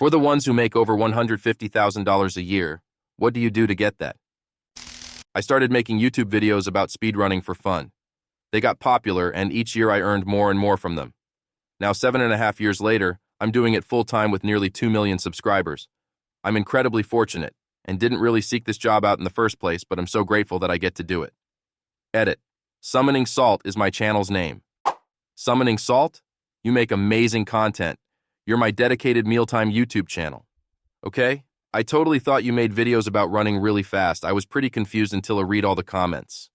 For the ones who make over $150,000 a year, what do you do to get that? I started making YouTube videos about speedrunning for fun. They got popular, and each year I earned more and more from them. Now, 7.5 years later, I'm doing it full-time with nearly 2 million subscribers. I'm incredibly fortunate, and didn't really seek this job out in the first place, but I'm so grateful that I get to do it. Edit. Summoning Salt is my channel's name. Summoning Salt? You make amazing content. You're my dedicated mealtime YouTube channel. Okay? I totally thought you made videos about running really fast. I was pretty confused until I read all the comments.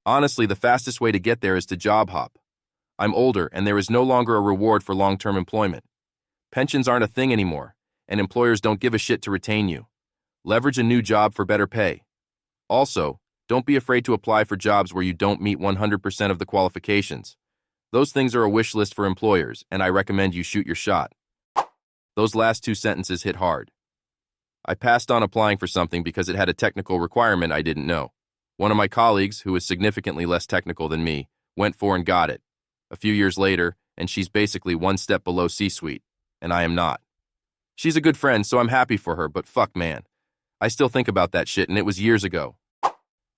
Honestly, the fastest way to get there is to job hop. I'm older, and there is no longer a reward for long-term employment. Pensions aren't a thing anymore, and employers don't give a shit to retain you. Leverage a new job for better pay. Also, don't be afraid to apply for jobs where you don't meet 100% of the qualifications. Those things are a wish list for employers, and I recommend you shoot your shot. Those last two sentences hit hard. I passed on applying for something because it had a technical requirement I didn't know. One of my colleagues, who is significantly less technical than me, went for and got it. A few years later, and she's basically one step below C-suite, and I am not. She's a good friend, so I'm happy for her, but fuck, man. I still think about that shit, and it was years ago.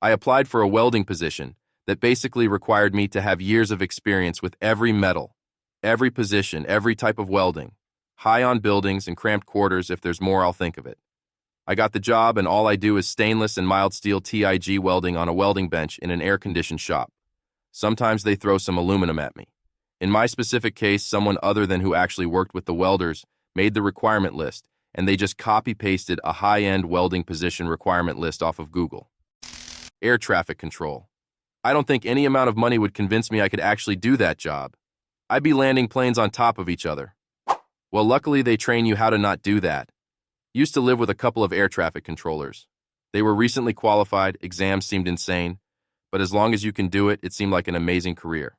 I applied for a welding position that basically required me to have years of experience with every metal, every position, every type of welding, high on buildings and cramped quarters. If there's more, I'll think of it. I got the job, and all I do is stainless and mild steel TIG welding on a welding bench in an air-conditioned shop. Sometimes they throw some aluminum at me. In my specific case, someone other than who actually worked with the welders made the requirement list, and they just copy-pasted a high-end welding position requirement list off of Google. Air traffic control. I don't think any amount of money would convince me I could actually do that job. I'd be landing planes on top of each other. Well, luckily they train you how to not do that. Used to live with a couple of air traffic controllers. They were recently qualified, exams seemed insane, but as long as you can do it, it seemed like an amazing career.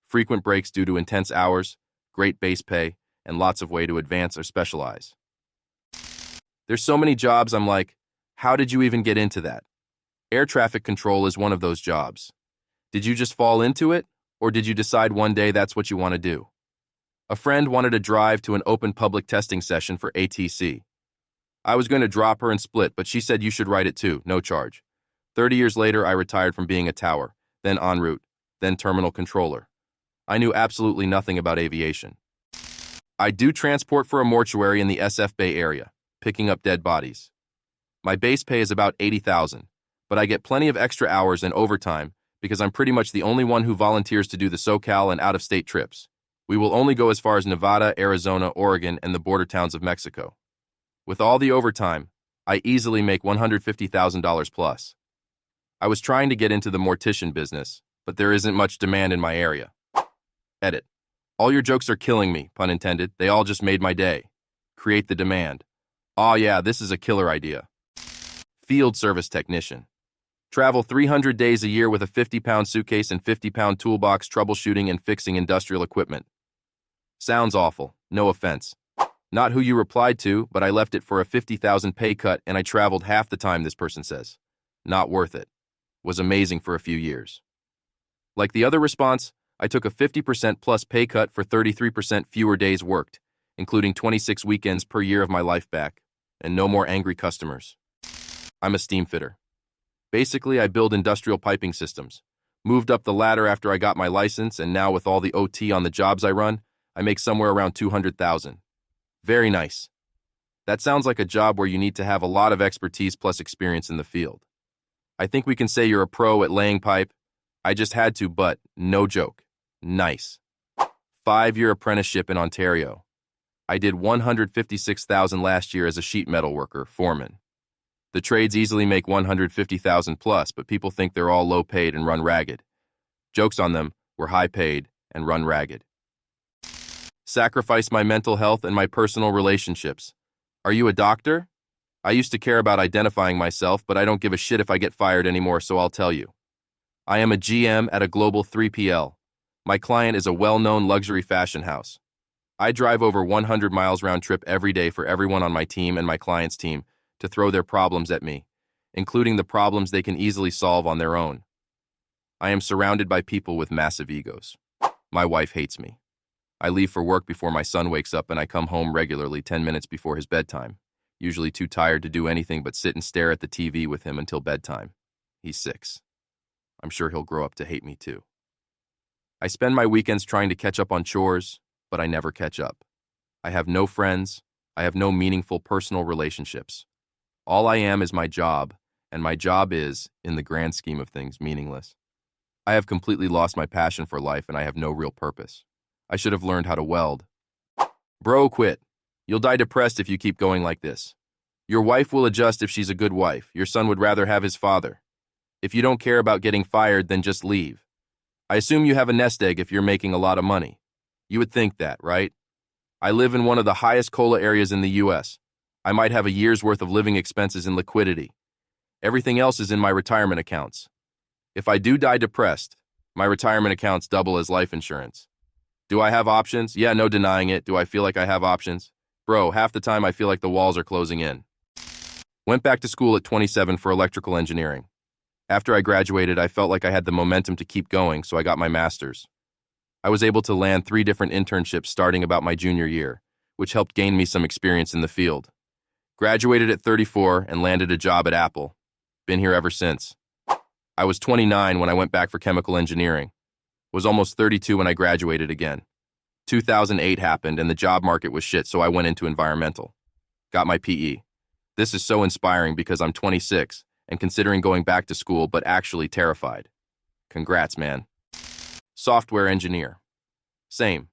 Frequent breaks due to intense hours, great base pay, and lots of way to advance or specialize. There's so many jobs, I'm like, how did you even get into that? Air traffic control is one of those jobs. Did you just fall into it, or did you decide one day that's what you want to do? A friend wanted to drive to an open public testing session for ATC. I was going to drop her and split, but she said you should write it too, no charge. 30 years later, I retired from being a tower, then en route, then terminal controller. I knew absolutely nothing about aviation. I do transport for a mortuary in the SF Bay area, picking up dead bodies. My base pay is about $80,000, but I get plenty of extra hours and overtime because I'm pretty much the only one who volunteers to do the SoCal and out-of-state trips. We will only go as far as Nevada, Arizona, Oregon, and the border towns of Mexico. With all the overtime, I easily make $150,000 plus. I was trying to get into the mortician business, but there isn't much demand in my area. Edit. All your jokes are killing me, pun intended. They all just made my day. Create the demand. Aw yeah, this is a killer idea. Field service technician. Travel 300 days a year with a 50-pound suitcase and 50-pound toolbox troubleshooting and fixing industrial equipment. Sounds awful, no offense. Not who you replied to, but I left it for a $50,000 pay cut and I traveled half the time, this person says. Not worth it. Was amazing for a few years. Like the other response, I took a 50% plus pay cut for 33% fewer days worked, including 26 weekends per year of my life back, and no more angry customers. I'm a steam fitter. Basically, I build industrial piping systems. Moved up the ladder after I got my license, and now with all the OT on the jobs I run, I make somewhere around $200,000. Very nice. That sounds like a job where you need to have a lot of expertise plus experience in the field. I think we can say you're a pro at laying pipe. I just had to, but no joke. Nice. 5-year apprenticeship in Ontario. I did $156,000 last year as a sheet metal worker, foreman. The trades easily make $150,000 plus, but people think they're all low paid and run ragged. Jokes on them, we're high paid and run ragged. Sacrifice my mental health and my personal relationships. Are you a doctor? I used to care about identifying myself, but I don't give a shit if I get fired anymore, so I'll tell you. I am a GM at a global 3PL. My client is a well-known luxury fashion house. I drive over 100 miles round trip every day for everyone on my team and my client's team to throw their problems at me, including the problems they can easily solve on their own. I am surrounded by people with massive egos. My wife hates me. I leave for work before my son wakes up and I come home regularly 10 minutes before his bedtime, usually too tired to do anything but sit and stare at the TV with him until bedtime. He's 6. I'm sure he'll grow up to hate me too. I spend my weekends trying to catch up on chores, but I never catch up. I have no friends. I have no meaningful personal relationships. All I am is my job, and my job is, in the grand scheme of things, meaningless. I have completely lost my passion for life and I have no real purpose. I should have learned how to weld. Bro, quit. You'll die depressed if you keep going like this. Your wife will adjust if she's a good wife. Your son would rather have his father. If you don't care about getting fired, then just leave. I assume you have a nest egg if you're making a lot of money. You would think that, right? I live in one of the highest COLA areas in the U.S. I might have a year's worth of living expenses in liquidity. Everything else is in my retirement accounts. If I do die depressed, my retirement accounts double as life insurance. Do I have options? Yeah, no denying it. Do I feel like I have options? Bro, half the time I feel like the walls are closing in. Went back to school at 27 for electrical engineering. After I graduated, I felt like I had the momentum to keep going, so I got my master's. I was able to land 3 different internships starting about my junior year, which helped gain me some experience in the field. Graduated at 34 and landed a job at Apple. Been here ever since. I was 29 when I went back for chemical engineering. Was almost 32 when I graduated again. 2008 happened and the job market was shit, so I went into environmental. Got my PE. This is so inspiring because I'm 26 and considering going back to school, but actually terrified. Congrats, man. Software engineer. Same.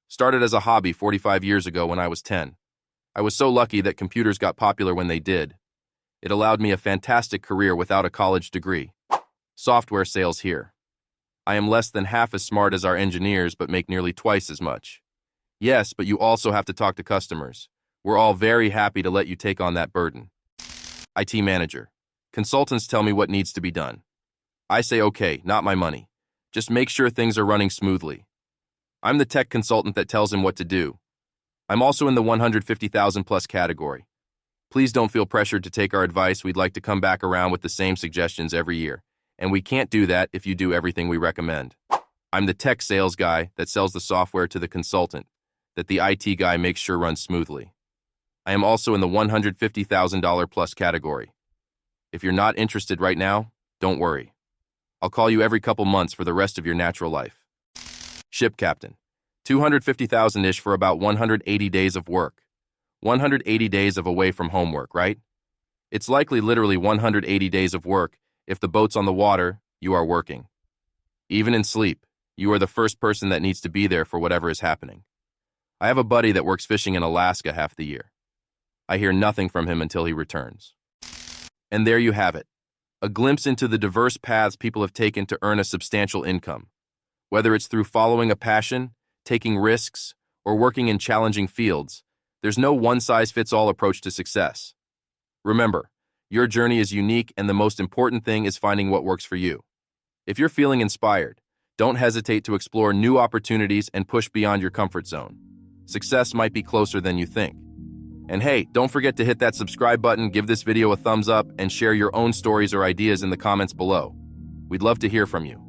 Started as a hobby 45 years ago when I was 10. I was so lucky that computers got popular when they did. It allowed me a fantastic career without a college degree. Software sales here. I am less than half as smart as our engineers, but make nearly twice as much. Yes, but you also have to talk to customers. We're all very happy to let you take on that burden. IT manager. Consultants tell me what needs to be done. I say, okay, not my money. Just make sure things are running smoothly. I'm the tech consultant that tells him what to do. I'm also in the 150,000 plus category. Please don't feel pressured to take our advice. We'd like to come back around with the same suggestions every year. And we can't do that if you do everything we recommend. I'm the tech sales guy that sells the software to the consultant, that the IT guy makes sure runs smoothly. I am also in the $150,000 plus category. If you're not interested right now, don't worry. I'll call you every couple months for the rest of your natural life. Ship captain. 250,000-ish for about 180 days of work. 180 days of away from homework, right? It's likely literally 180 days of work. If the boat's on the water, you are working. Even in sleep, you are the first person that needs to be there for whatever is happening. I have a buddy that works fishing in Alaska half the year. I hear nothing from him until he returns. And there you have it. A glimpse into the diverse paths people have taken to earn a substantial income. Whether it's through following a passion, taking risks, or working in challenging fields, there's no one-size-fits-all approach to success. Remember, your journey is unique, and the most important thing is finding what works for you. If you're feeling inspired, don't hesitate to explore new opportunities and push beyond your comfort zone. Success might be closer than you think. And hey, don't forget to hit that subscribe button, give this video a thumbs up, and share your own stories or ideas in the comments below. We'd love to hear from you.